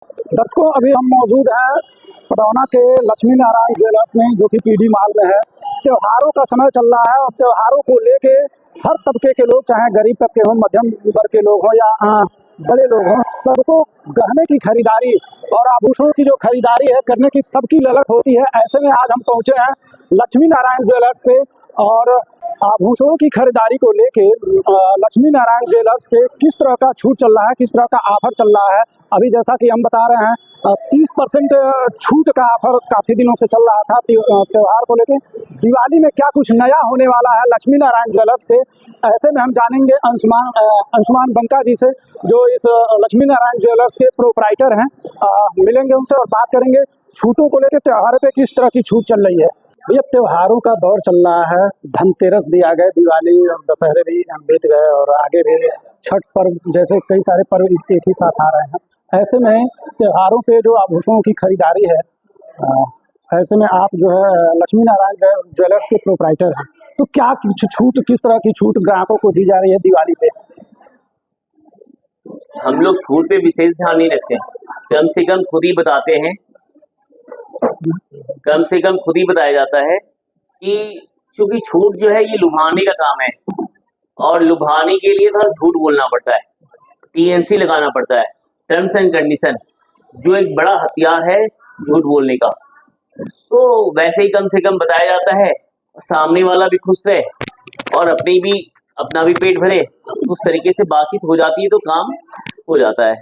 दर्शकों, अभी हम मौजूद हैं पटौना के लक्ष्मी नारायण ज्वेलर्स में, जो कि पीडी माल में है। त्योहारों का समय चल रहा है और त्योहारों को लेके हर तबके के लोग, चाहे गरीब तबके हों, मध्यम वर्ग के लोग हों या बड़े लोग हों, सबको गहने की खरीदारी और आभूषणों की जो खरीदारी है करने की सबकी ललक होती है। ऐसे में आज हम पहुंचे हैं लक्ष्मी नारायण ज्वेलर्स पे और आभूषणों की खरीदारी को लेके लक्ष्मी नारायण ज्वेलर्स पे किस तरह का छूट चल रहा है, किस तरह का ऑफर चल रहा है। अभी जैसा कि हम बता रहे हैं 30% छूट का ऑफर काफ़ी दिनों से चल रहा था त्योहार को लेके। दिवाली में क्या कुछ नया होने वाला है लक्ष्मी नारायण ज्वेलर्स पे, ऐसे में हम जानेंगे अंशुमान बंका जी से, जो इस लक्ष्मी नारायण ज्वेलर्स के प्रोपराइटर हैं। मिलेंगे उनसे और बात करेंगे छूटों को लेके, त्योहारों पे किस तरह की छूट चल रही है। भैया, त्योहारों का दौर चल रहा है, धनतेरस भी आ गए, दिवाली और दशहरे भी बीत गए और आगे भी छठ पर्व जैसे कई सारे पर्व एक ही साथ आ रहे हैं। ऐसे में त्योहारों पे जो आभूषणों की खरीदारी है, ऐसे में आप जो है लक्ष्मी नारायण ज्वेलर्स के प्रोपराइटर हैं, तो क्या छूट, किस तरह की छूट ग्राहकों को दी जा रही है दिवाली पे? हम लोग छूट पे विशेष ध्यान नहीं रखते हैं, कम से कम खुद ही बताते हैं, कम से कम खुद ही बताया जाता है कि क्योंकि छूट जो है ये लुभाने का काम है और लुभाने के लिए थोड़ा झूठ बोलना पड़ता है, टीएनसी लगाना पड़ता है, टर्म्स एंड कंडीशन, जो एक बड़ा हथियार है झूठ बोलने का। तो वैसे ही कम से कम बताया जाता है, सामने वाला भी खुश रहे और अपना भी पेट भरे, उस तरीके से बातचीत हो जाती है तो काम हो जाता है।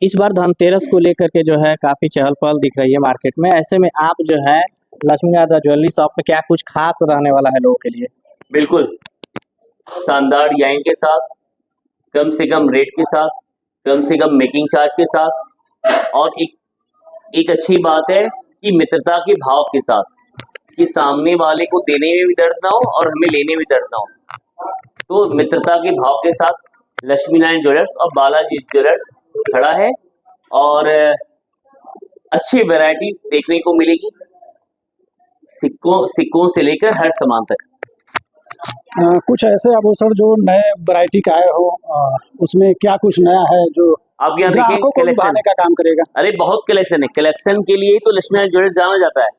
इस बार धनतेरस को लेकर के जो है काफी चहल पहल दिख रही है मार्केट में। ऐसे में आप जो है लक्ष्मी नारायण ज्वेलरी शॉप में क्या कुछ खास रहने वाला है लोगों के लिए? बिल्कुल शानदार डिजाइन के साथ, कम से कम रेट के साथ, कम से कम मेकिंग चार्ज के साथ, और एक अच्छी बात है कि मित्रता के भाव के साथ, कि सामने वाले को देने में भी दर्द ना हो और हमें लेने में दर्द ना हो। तो मित्रता के भाव के साथ लक्ष्मी नारायण ज्वेलर्स और बालाजी ज्वेलर्स खड़ा है और अच्छी वैरायटी देखने को मिलेगी, सिक्कों से लेकर हर सामान तक। कुछ ऐसे आभूषण जो नए वैरायटी का आए हो, उसमें क्या कुछ नया है जो आप यहाँ देखें कलेक्शन का काम करेगा? अरे बहुत कलेक्शन है, कलेक्शन के लिए तो लक्ष्मी नारायण ज्वेलर्स जाना जाता है।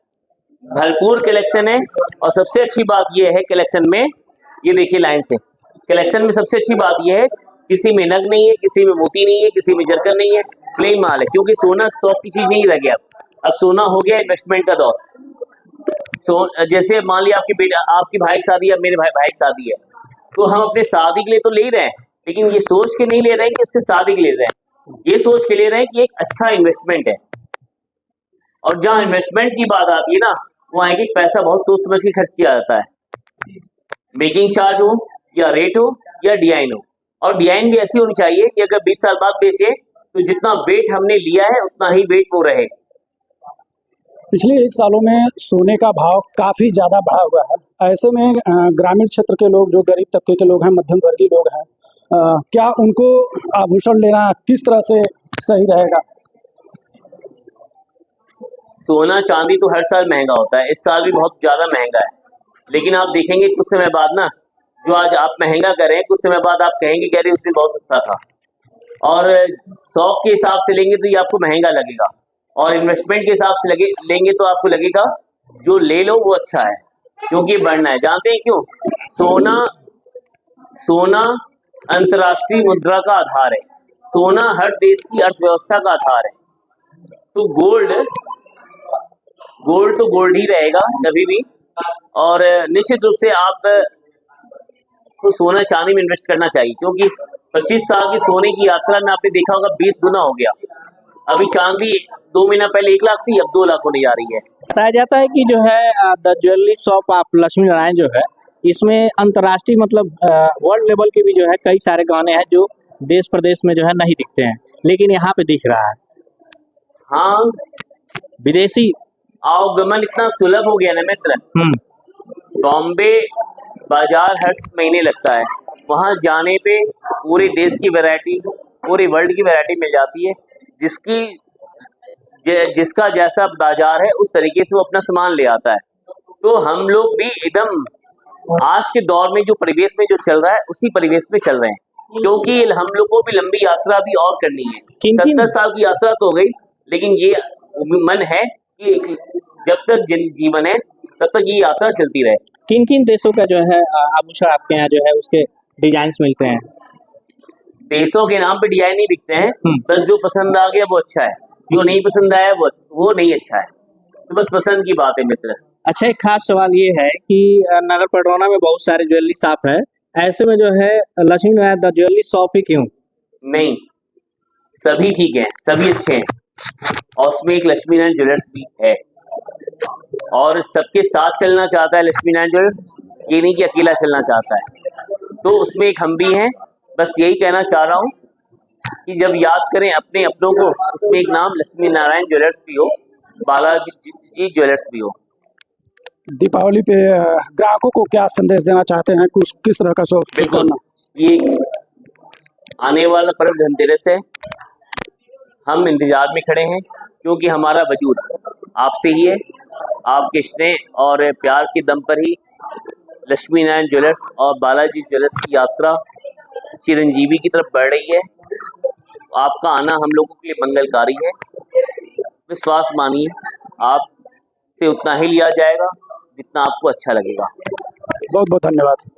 भरपूर कलेक्शन है और सबसे अच्छी बात यह है कलेक्शन में, ये देखिए लाइन से, कलेक्शन में सबसे अच्छी बात यह है किसी में नग नहीं है, किसी में मोती नहीं है, किसी में जरकन नहीं है, प्लेन माल है। क्योंकि सोना शौक की चीज नहीं रह गया, अब सोना हो गया इन्वेस्टमेंट का दौर। जैसे मान लिया आपकी भाई की शादी है, मेरे भाई की शादी है, तो हम अपने शादी के लिए तो ले ही रहे हैं, लेकिन ये सोच के नहीं ले रहे हैं कि उसके शादी के ले रहे हैं, ये सोच के ले रहे हैं कि एक अच्छा इन्वेस्टमेंट है। और जहाँ इन्वेस्टमेंट की बात आती है ना, वहाँ एक पैसा बहुत सोच समझ के खर्च किया जाता है, मेकिंग चार्ज हो या रेट हो या डिजाइन हो। और डिजाइन भी ऐसी होनी चाहिए कि अगर 20 साल बाद बेचे तो जितना वेट हमने लिया है उतना ही वेट वो रहे। पिछले 1 सालों में सोने का भाव काफ़ी ज़्यादा बढ़ा हुआ है। ऐसे में ग्रामीण क्षेत्र के लोग, जो गरीब तबके के लोग हैं, मध्यम वर्गीय लोग हैं, क्या उनको आभूषण लेना किस तरह से सही रहेगा? सोना चांदी तो हर साल महंगा होता है, इस साल भी बहुत ज़्यादा महंगा है, लेकिन आप देखेंगे कुछ समय बाद ना, जो आज आप महंगा करें, कुछ समय बाद आप कहेंगे कि अरे उस दिन बहुत सस्ता था। और शौक के हिसाब से लेंगे तो ये आपको महंगा लगेगा, और इन्वेस्टमेंट के हिसाब से लेंगे तो आपको लगेगा जो ले लो वो अच्छा है, क्योंकि बढ़ना है। जानते हैं क्यों? सोना अंतर्राष्ट्रीय मुद्रा का आधार है, सोना हर देश की अर्थव्यवस्था का आधार है। तो गोल्ड तो गोल्ड ही रहेगा कभी भी, और निश्चित रूप से आप को सोना चांदी में इन्वेस्ट करना चाहिए, क्योंकि 25 साल की सोने की यात्रा में आपने देखा होगा 20 गुना हो गया। अभी चांदी 2 महीना पहले 1 लाख थी, अब 2 लाख होने जा रही है। बताया जाता है कि जो है द ज्वेलरी शॉप आप लक्ष्मी नारायण जो है, इसमें अंतर्राष्ट्रीय मतलब वर्ल्ड लेवल के भी जो है कई सारे गहने हैं जो देश प्रदेश में जो है नहीं दिखते हैं, लेकिन यहाँ पे दिख रहा है। हाँ, विदेशी आवागमन इतना सुलभ हो गया ना मित्र। बॉम्बे बाजार हर महीने लगता है, वहाँ जाने पे पूरे देश की वैरायटी, पूरे वर्ल्ड की वैरायटी मिल जाती है, जिसका जैसा बाजार है उस तरीके से वो अपना सामान ले आता है। तो हम लोग भी एकदम आज के दौर में जो परिवेश में जो चल रहा है उसी परिवेश में चल रहे हैं, क्योंकि हम लोग को भी लंबी यात्रा भी और करनी है। 70 साल की यात्रा तो हो गई, लेकिन ये मन है कि जब तक जीवन है तब तक ये यात्रा चलती रहे। किन किन देशों का जो है आभूषण आपके यहाँ जो है उसके डिजाइन मिलते हैं? देशों के नाम पे डिजाइन नहीं बिकते हैं, बस जो पसंद आ गया वो अच्छा है, जो नहीं पसंद आया वो नहीं अच्छा है, तो बस पसंद की बात है मित्र। अच्छा, एक खास सवाल ये है कि नगर पटरौना में बहुत सारे ज्वेलरी शॉप है, ऐसे में जो है Lakshmi Narayan the jewellery shop ही क्यों? नहीं, सभी ठीक है, सभी अच्छे हैं, और उसमें एक लक्ष्मी नारायण ज्वेलर्स भी है, और सबके साथ चलना चाहता है लक्ष्मी नारायण ज्वेलर्स, ये नहीं कि अकेला चलना चाहता है, तो उसमें एक हम भी हैं। बस यही कहना चाह रहा हूँ कि जब याद करें अपने अपनों को, उसमें एक नाम लक्ष्मी नारायण ज्वेलर्स भी हो, बालाजी जी ज्वेलर्स भी हो। दीपावली पे ग्राहकों को क्या संदेश देना चाहते हैं, किस तरह का बिल्कुल, ये आने वाला पर्व धनतेरस है, हम इंतजार में खड़े हैं, क्योंकि हमारा वजूद आपसे ही है, आपके स्नेह और प्यार के दम पर ही लक्ष्मी नारायण ज्वेलर्स और बालाजी ज्वेलर्स की यात्रा चिरंजीवी की तरफ बढ़ रही है। आपका आना हम लोगों के लिए मंगलकारी है, विश्वास मानिए, आपसे उतना ही लिया जाएगा जितना आपको अच्छा लगेगा। बहुत बहुत धन्यवाद।